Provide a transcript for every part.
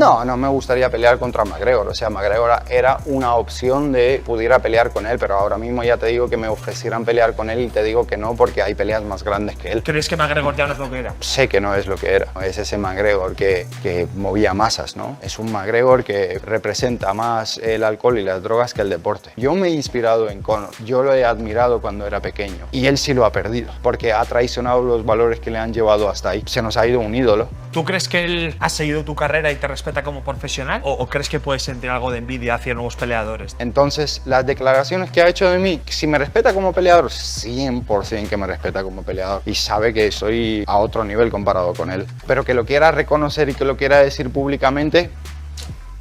No, no me gustaría pelear contra McGregor. O sea, McGregor era una opción de pudiera pelear con él, pero ahora mismo ya te digo que me ofrecieran pelear con él y te digo que no porque hay peleas más grandes que él. ¿Crees que McGregor ya no es lo que era? Sé que no es lo que era. Es ese McGregor que movía masas, ¿no? Es un McGregor que representa más el alcohol y las drogas que el deporte. Yo me he inspirado en Conor. Yo lo he admirado cuando era pequeño. Y él sí lo ha perdido, porque ha traicionado los valores que le han llevado hasta ahí. Se nos ha ido un ídolo. ¿Tú crees que él ha seguido tu carrera y te respeta como profesional? ¿O crees que puedes sentir algo de envidia hacia nuevos peleadores? Entonces, las declaraciones que ha hecho de mí, si me respeta como peleador, 100% que me respeta como peleador. Y sabe que soy a otro nivel comparado con él. Pero que lo quiera reconocer y que lo quiera decir públicamente,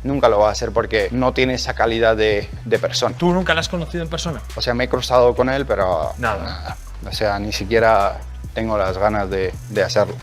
nunca lo va a hacer porque no tiene esa calidad de persona. ¿Tú nunca lo has conocido en persona? O sea, me he cruzado con él, pero nada. O sea, ni siquiera tengo las ganas de hacerlo.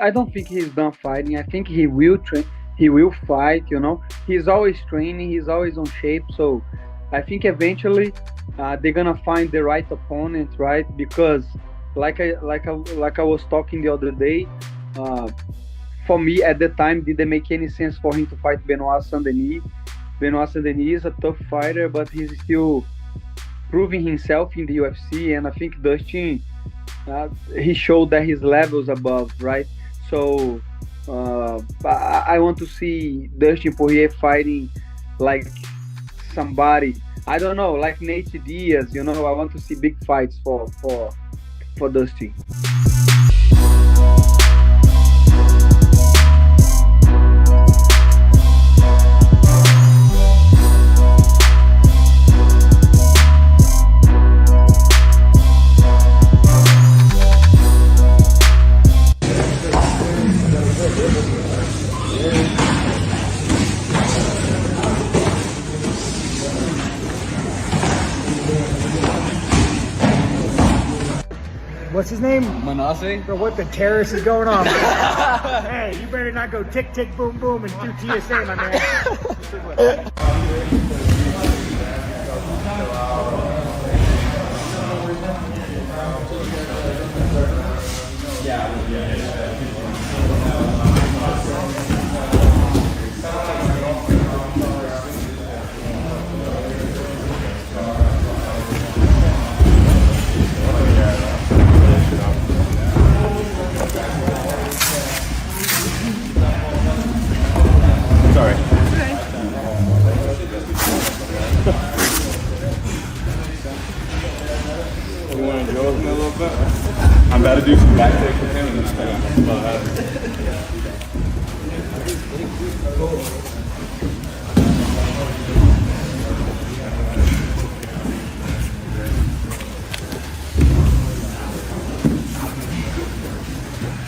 I don't think he's done fighting. I think he will train. He will fight. You know, he's always training. He's always on shape. So I think eventually they're gonna find the right opponent, right? Because like I was talking the other day, for me at the time, didn't make any sense for him to fight Benoit Saint-Denis. Benoit Saint-Denis is a tough fighter, but he's still proving himself in the UFC. And I think Dustin, he showed that his level's above, right? So I want to see Dustin Poirier fighting like somebody, I don't know, like Nate Diaz, you know. I want to see big fights for Dustin. What's his name? Manasseh. Bro, what the terrorist is going on? Hey, you better not go tick, tick, boom, boom, and do TSA, my man. Sorry. You want to joke me a little bit? I'm about to do some back takes with him and then I'm going to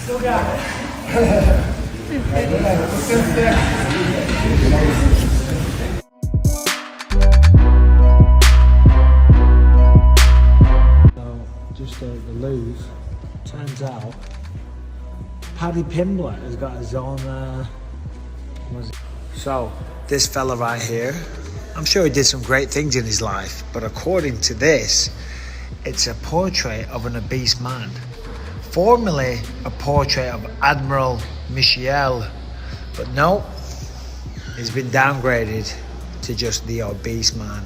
Still got it. Just the lose. Turns out, Paddy Pimblett has got his own. So this fella right here, I'm sure he did some great things in his life, but according to this, it's a portrait of an obese man. Formerly a portrait of Admiral Michel, but no, he's been downgraded to just the obese man.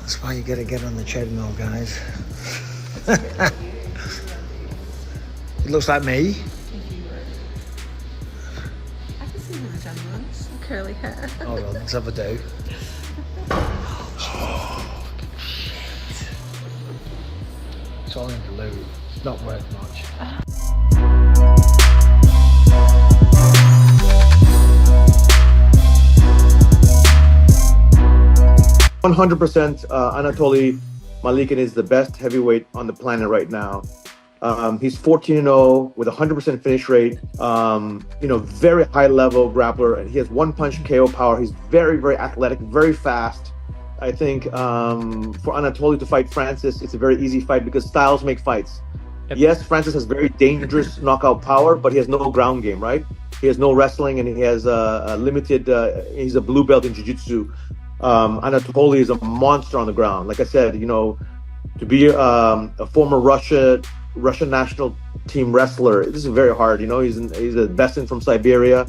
That's why you gotta get on the treadmill, guys. It looks like me. I can see the resemblance. Curly hair. Hold on, let's have a do. It's all in the loo. It's not worth much. 100% Anatoly Malikin is the best heavyweight on the planet right now. He's 14-0 with 100% finish rate. Very high level grappler, and he has one punch KO power. He's very, very athletic, very fast. I think for Anatoly to fight Francis, it's a very easy fight because styles make fights. Yes, Francis has very dangerous knockout power, but he has no ground game, right? He has no wrestling, and he has a limited. He's a blue belt in jiu-jitsu. Anatoly is a monster on the ground. Like I said, to be a former Russian national team wrestler, this is very hard. He's a Bessin from Siberia.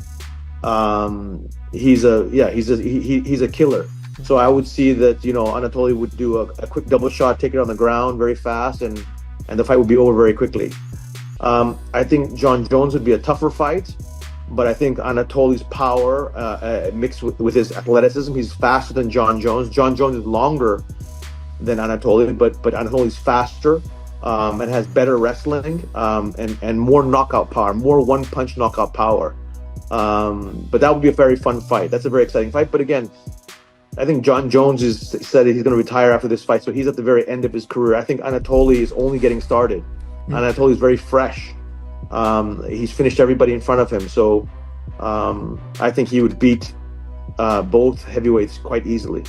He's a killer. So I would see that Anatoly would do a quick double shot, take it on the ground very fast, and the fight would be over very quickly. I think John Jones would be a tougher fight, but I think Anatoly's power mixed with his athleticism, he's faster than John Jones. John Jones is longer than Anatoly, but Anatoly's faster and has better wrestling and more knockout power, more one-punch knockout power. But that would be a very fun fight. That's a very exciting fight. But again, I think John Jones said that he's going to retire after this fight, so he's at the very end of his career. I think Anatoly is only getting started. Anatoly is very fresh. He's finished everybody in front of him, so I think he would beat both heavyweights quite easily.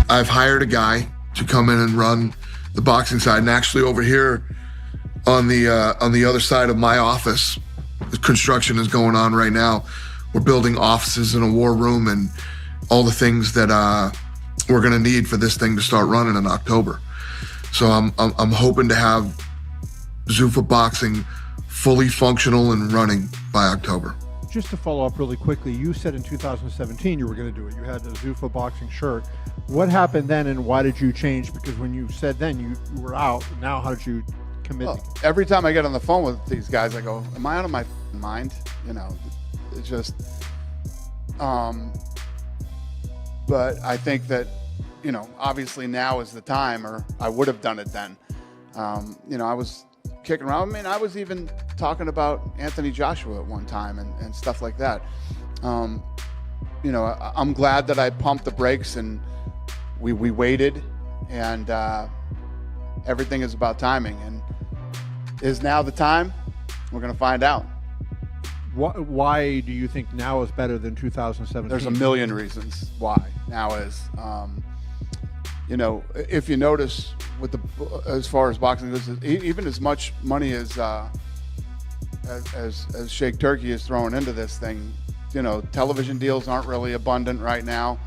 I've hired a guy to come in and run the boxing side, and actually over here on the other side of my office, the construction is going on right now. We're building offices and a war room and all the things that we're gonna need for this thing to start running in October. So I'm hoping to have Zuffa Boxing fully functional and running by October. Just to follow up really quickly, you said in 2017 you were going to do it. You had the Zuffa Boxing shirt. What happened then, and why did you change? Because when you said then you were out. Now how did you commit? Well, every time I get on the phone with these guys, I go, am I out of my mind? It's just, but I think that, obviously now is the time, or I would have done it then. I was kicking around. I mean, I was even talking about Anthony Joshua at one time and stuff like that. I'm glad that I pumped the brakes and we waited, and everything is about timing. And is now the time? We're going to find out. Why do you think now is better than 2017? There's a million reasons why now is. If you notice as far as boxing goes, even as much money as Sheikh Turkey is throwing into this thing, television deals aren't really abundant right now.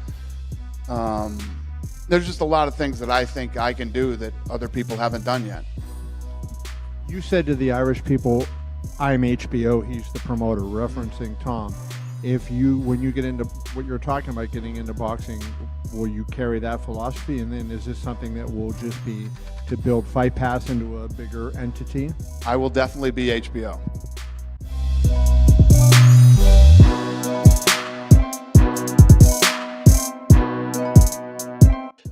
There's just a lot of things that I think I can do that other people haven't done yet. You said to the Irish people, I'm HBO, he's the promoter, referencing Tom. When you get into what you're talking about, getting into boxing, will you carry that philosophy? And then is this something that will just be to build Fight Pass into a bigger entity? I will definitely be HBO.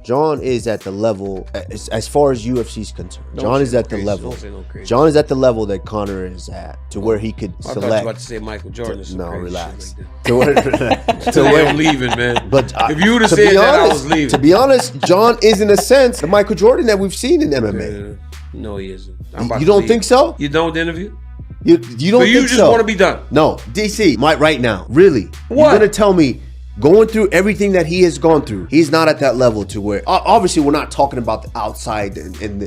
John is at the level, as far as UFC is concerned, John is at the level. John is at the level that Conor is at, to where he could select. I thought you were about to say Michael Jordan. No, relax. To where I'm leaving, man. But if you would have said that, I was leaving. To be honest, John is in a sense the Michael Jordan that we've seen in MMA. No, he isn't. You don't think so? You don't interview? You don't think so? You just want to be done? No, DC, right now, really? What? You're gonna tell me? Going through everything that he has gone through, he's not at that level to where, obviously we're not talking about the outside,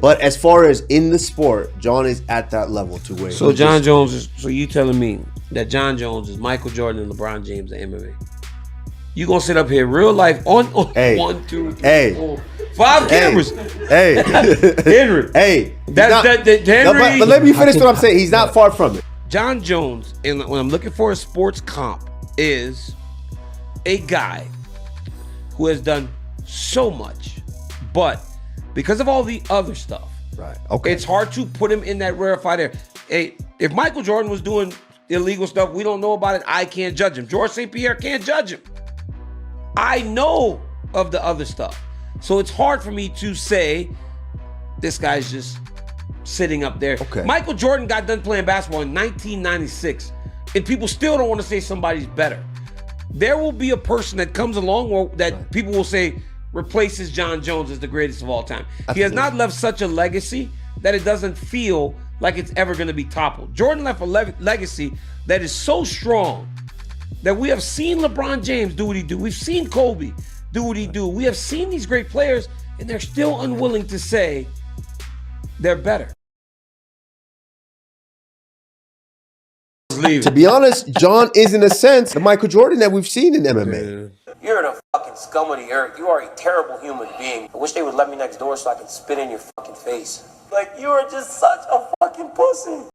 but as far as in the sport, John is at that level to where. So so you telling me that John Jones is Michael Jordan and LeBron James of MMA? You gonna sit up here real life on hey, 1, 2, 3, hey, 4, 5 cameras? Hey, Henry. Hey, Henry. But let me finish what I'm saying. He's not far from it. John Jones, and when I'm looking for a sports comp, is a guy who has done so much, but because of all the other stuff, right? Okay, it's hard to put him in that rarefied air. Hey, if Michael Jordan was doing illegal stuff, we don't know about it. I can't judge him. George St. Pierre can't judge him. I know of the other stuff, so it's hard for me to say this guy's just sitting up there. Okay. Michael Jordan got done playing basketball in 1996, and people still don't want to say somebody's better. there will be a person that comes along that people will say replaces John Jones as the greatest of all time. He has not left such a legacy that it doesn't feel like it's ever going to be toppled. Jordan left a legacy that is so strong that we have seen LeBron James do what he do. We've seen Kobe do what he do. We have seen these great players, and they're still unwilling to say they're better. To be honest, John is in a sense the Michael Jordan that we've seen in MMA. You're the fucking scum of the earth. You are a terrible human being. I wish they would let me next door so I can spit in your fucking face. Like, you are just such a fucking pussy.